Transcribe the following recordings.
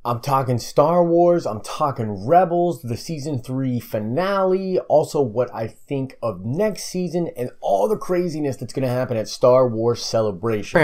I'm talking Star Wars, I'm talking Rebels, the season 3 finale, also what I think of next season, and all the craziness that's going to happen at Star Wars Celebration.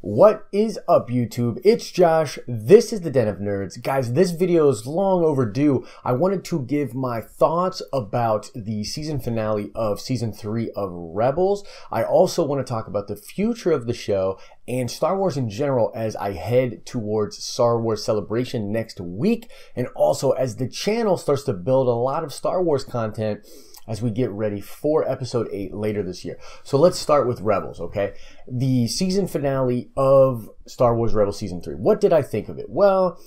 What is up, YouTube? It's Josh. This is the Den of Nerds. Guys, this video is long overdue. I wanted to give my thoughts about the season finale of season 3 of Rebels. I also want to talk about the future of the show and Star Wars in general as I head towards Star Wars Celebration next week, and also as the channel starts to build a lot of Star Wars content as we get ready for episode 8 later this year. So let's start with Rebels, okay? The season finale of Star Wars Rebels season 3. What did I think of it? Well,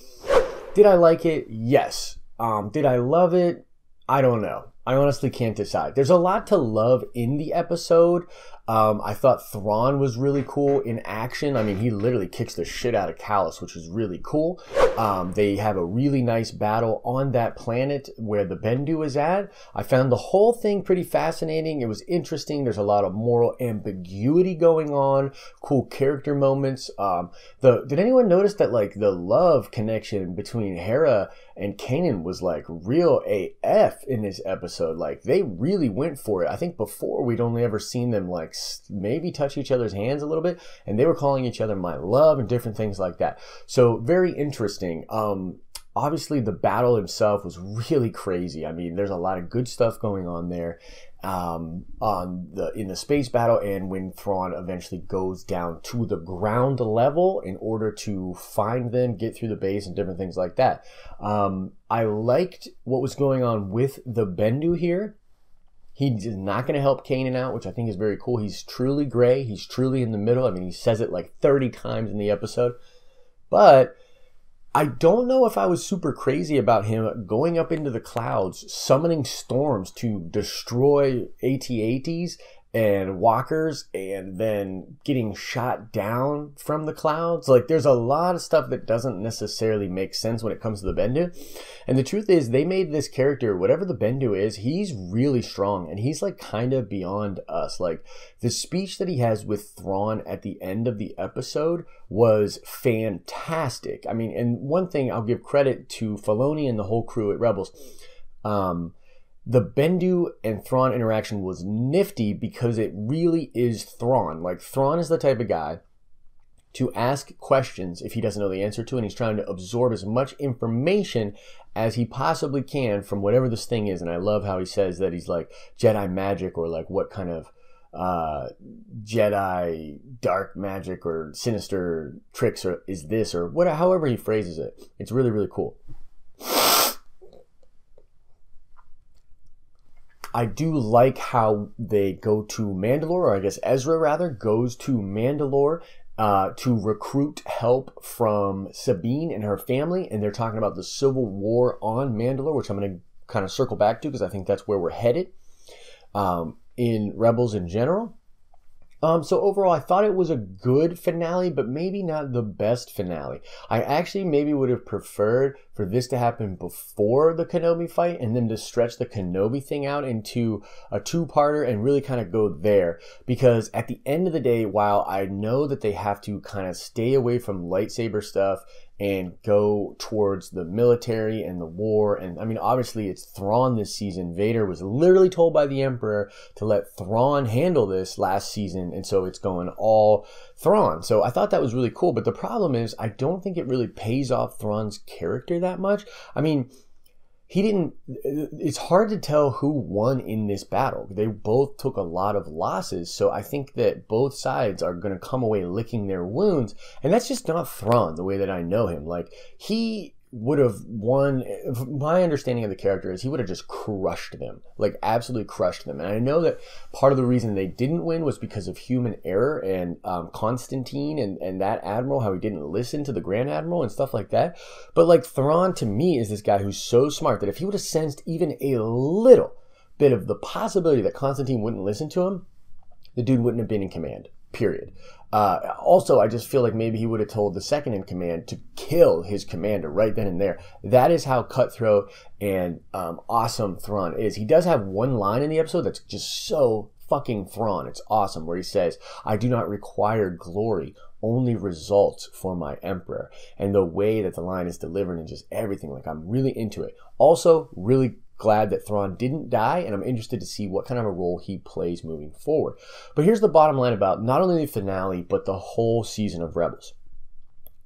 did I like it? Yes. Did I love it? I don't know. I honestly can't decide. There's a lot to love in the episode. I thought Thrawn was really cool in action. I mean, he literally kicks the shit out of Callus, which is really cool. They have a really nice battle on that planet where the Bendu is at. I found the whole thing pretty fascinating. It was interesting. There's a lot of moral ambiguity going on. Cool character moments. Did anyone notice that like the love connection between Hera and Kanan was like real AF in this episode? Like they really went for it. I think before we'd only ever seen them like maybe touch each other's hands a little bit, and they were calling each other my love and different things like that. So very interesting. Obviously the battle itself was really crazy. I mean, there's a lot of good stuff going on there in the space battle, and when Thrawn eventually goes down to the ground level in order to find them, get through the base, and different things like that. I liked what was going on with the Bendu here. He's not going to help Kanan out, which I think is very cool. He's truly gray. He's truly in the middle. I mean, he says it like 30 times in the episode. But I don't know if I was super crazy about him going up into the clouds, summoning storms to destroy AT-ATs and walkers, and then getting shot down from the clouds. Like, there's a lot of stuff that doesn't necessarily make sense when it comes to the Bendu. And the truth is, they made this character, whatever the Bendu is, he's really strong, and he's like kind of beyond us. Like, the speech that he has with Thrawn at the end of the episode was fantastic. I mean, and one thing I'll give credit to Filoni and the whole crew at Rebels. The Bendu and Thrawn interaction was nifty because it really is Thrawn. Like, Thrawn is the type of guy to ask questions if he doesn't know the answer to, and he's trying to absorb as much information as he possibly can from whatever this thing is. And I love how he says that he's like Jedi magic, or like what kind of Jedi dark magic or sinister tricks or is this, or what, however he phrases it. It's really, really cool. I do like how they go to Mandalore, or I guess Ezra rather goes to Mandalore to recruit help from Sabine and her family, and they're talking about the civil war on Mandalore, which I'm going to kind of circle back to because I think that's where we're headed in Rebels in general. So overall, I thought it was a good finale, but maybe not the best finale. I actually maybe would have preferred for this to happen before the Kenobi fight, and then to stretch the Kenobi thing out into a two-parter and really kind of go there. Because at the end of the day, while I know that they have to kind of stay away from lightsaber stuff and go towards the military and the war, and I mean, obviously it's Thrawn this season. Vader was literally told by the Emperor to let Thrawn handle this last season, and so it's going all Thrawn. So I thought that was really cool, but the problem is I don't think it really pays off Thrawn's character that much. I mean, it's hard to tell who won in this battle. They both took a lot of losses, so I think that both sides are going to come away licking their wounds, and that's just not Thrawn the way that I know him. Like, he would have won. My understanding of the character is he would have just crushed them, like absolutely crushed them. And I know that part of the reason they didn't win was because of human error and Constantine and that admiral, how he didn't listen to the Grand Admiral and stuff like that. But like, Thrawn to me is this guy who's so smart that if he would have sensed even a little bit of the possibility that Constantine wouldn't listen to him, the dude wouldn't have been in command, period. Also, I just feel like maybe he would have told the second in command to kill his commander right then and there. That is how cutthroat and awesome Thrawn is. He does have one line in the episode that's just so fucking Thrawn. It's awesome, where he says, "I do not require glory, only results for my emperor." And the way that the line is delivered and just everything, like, I'm really into it. Also, really glad that Thrawn didn't die, and I'm interested to see what kind of a role he plays moving forward. But here's the bottom line about not only the finale, but the whole season of Rebels.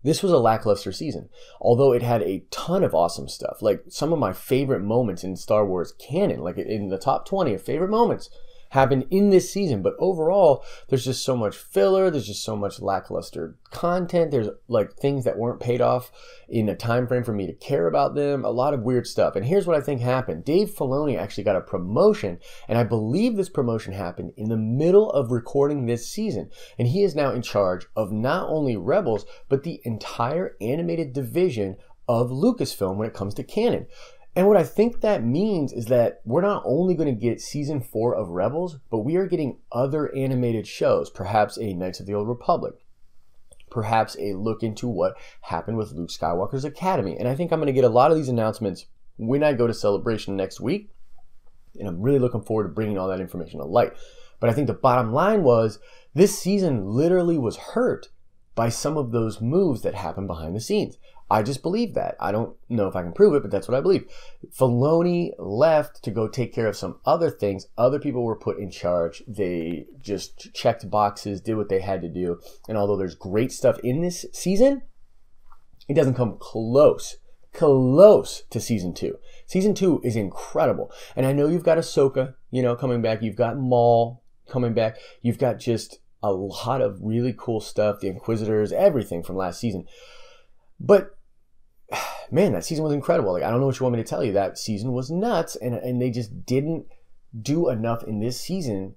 This was a lackluster season, although it had a ton of awesome stuff. Like, some of my favorite moments in Star Wars canon, like in the top 20 of favorite moments, happened in this season. But overall, there's just so much filler, there's just so much lackluster content, there's like things that weren't paid off in a time frame for me to care about them, a lot of weird stuff. And here's what I think happened. Dave Filoni actually got a promotion, and I believe this promotion happened in the middle of recording this season, and he is now in charge of not only Rebels, but the entire animated division of Lucasfilm when it comes to canon. And what I think that means is that we're not only going to get season 4 of Rebels, but we are getting other animated shows, perhaps a Knights of the Old Republic, perhaps a look into what happened with Luke Skywalker's Academy. And I think I'm going to get a lot of these announcements when I go to Celebration next week, and I'm really looking forward to bringing all that information to light. But I think the bottom line was, this season literally was hurt by some of those moves that happened behind the scenes. I just believe that. I don't know if I can prove it, but that's what I believe. Filoni left to go take care of some other things. Other people were put in charge. They just checked boxes, did what they had to do. And although there's great stuff in this season, it doesn't come close to season 2. Season 2 is incredible. And I know you've got Ahsoka, coming back. You've got Maul coming back. You've got just a lot of really cool stuff. The Inquisitors, everything from last season. But man, that season was incredible. Like, I don't know what you want me to tell you. That season was nuts, and they just didn't do enough in this season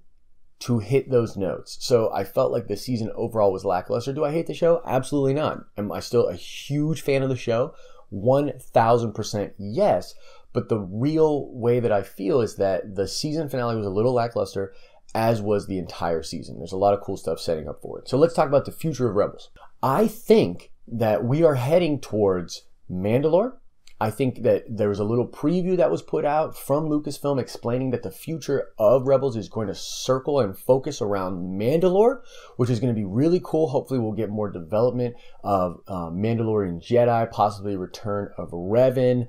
to hit those notes. So I felt like the season overall was lackluster. Do I hate the show? Absolutely not. Am I still a huge fan of the show? 1000% yes. But the real way that I feel is that the season finale was a little lackluster, as was the entire season. There's a lot of cool stuff setting up for it. So let's talk about the future of Rebels. I think that we are heading towards Mandalore. I think that there was a little preview that was put out from Lucasfilm explaining that the future of Rebels is going to circle and focus around Mandalore, which is going to be really cool. Hopefully we'll get more development of Mandalorian Jedi, possibly return of Revan,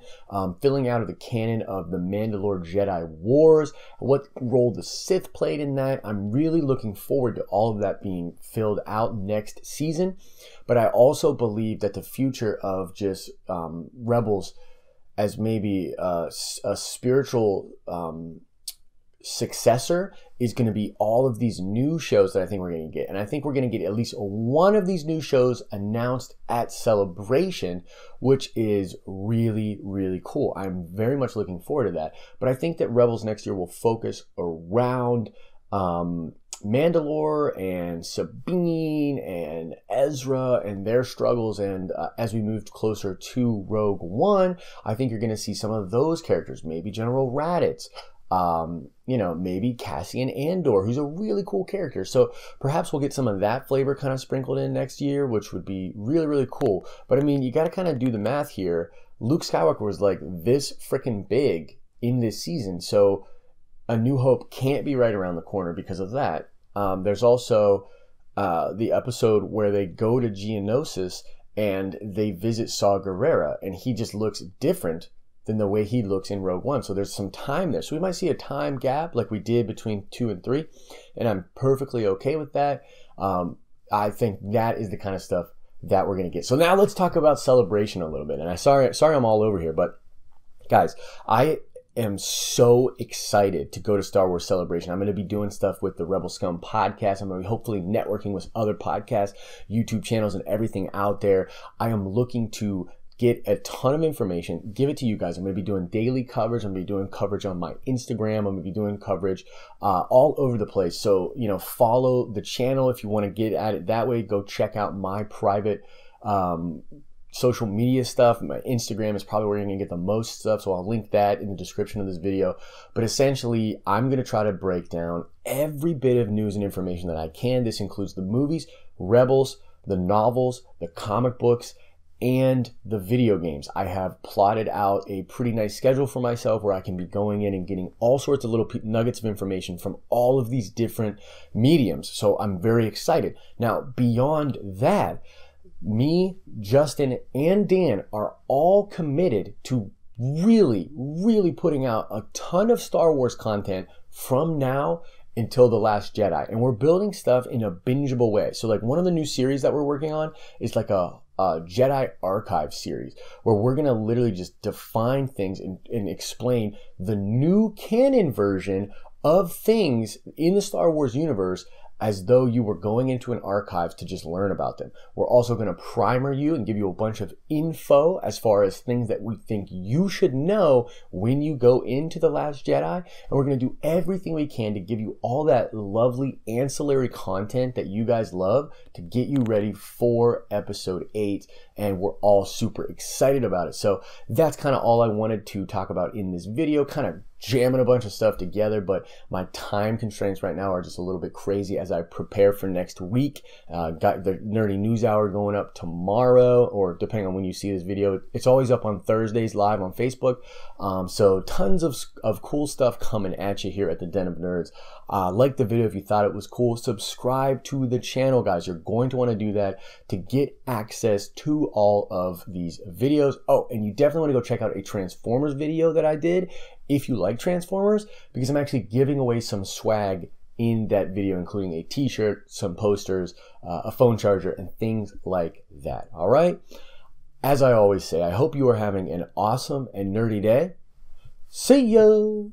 filling out of the canon of the Mandalore Jedi Wars, what role the Sith played in that. I'm really looking forward to all of that being filled out next season. But I also believe that the future of just Rebels as maybe a spiritual successor is going to be all of these new shows that I think we're going to get. And I think we're going to get at least one of these new shows announced at Celebration, which is really, really cool. I'm very much looking forward to that. But I think that Rebels next year will focus around Mandalore and Sabine and Ezra and their struggles, and as we moved closer to Rogue One, I think you're going to see some of those characters, maybe General Raditz, maybe Cassian Andor, who's a really cool character. So perhaps we'll get some of that flavor kind of sprinkled in next year, which would be really, really cool. But I mean, you got to kind of do the math here. Luke Skywalker was like this freaking big in this season, so A New Hope can't be right around the corner because of that. There's also the episode where they go to Geonosis and they visit Saw Gerrera, and he just looks different than the way he looks in Rogue One. So there's some time there. So we might see a time gap like we did between 2 and 3, and I'm perfectly okay with that. I think that is the kind of stuff that we're going to get. So now let's talk about Celebration a little bit. And sorry I'm all over here, but guys, I am so excited to go to Star Wars Celebration. I'm going to be doing stuff with the Rebel Scum podcast. I'm going to be hopefully networking with other podcasts, YouTube channels, and everything out there. I am looking to get a ton of information, give it to you guys. I'm going to be doing daily coverage. I'm going to be doing coverage on my Instagram. I'm going to be doing coverage all over the place. So, follow the channel if you want to get at it that way. Go check out my private social media stuff. My Instagram is probably where you're going to get the most stuff, so I'll link that in the description of this video. But essentially, I'm going to try to break down every bit of news and information that I can. This includes the movies, Rebels, the novels, the comic books, and the video games. I have plotted out a pretty nice schedule for myself where I can be going in and getting all sorts of little nuggets of information from all of these different mediums. So I'm very excited. Now, beyond that, me, Justin, and Dan are all committed to really putting out a ton of Star Wars content from now until The Last Jedi. And we're building stuff in a bingeable way. So like one of the new series that we're working on is like a Jedi Archive series where we're going to literally just define things and explain the new canon version of things in the Star Wars universe as though you were going into an archive to just learn about them. We're also going to primer you and give you a bunch of info as far as things that we think you should know when you go into The Last Jedi. And we're going to do everything we can to give you all that lovely ancillary content that you guys love to get you ready for episode 8. And we're all super excited about it. So that's kind of all I wanted to talk about in this video, kind of jamming a bunch of stuff together, but my time constraints right now are just a little bit crazy as I prepare for next week. Got the Nerdy News Hour going up tomorrow, or depending on when you see this video. It's always up on Thursdays live on Facebook. So tons of cool stuff coming at you here at the Den of Nerds. Like the video if you thought it was cool. Subscribe to the channel, guys. You're going to want to do that to get access to all of these videos. Oh, and you definitely want to go check out a Transformers video that I did if you like Transformers, because I'm actually giving away some swag in that video, including a t-shirt, some posters, a phone charger, and things like that. All right? As I always say, I hope you are having an awesome and nerdy day. See ya!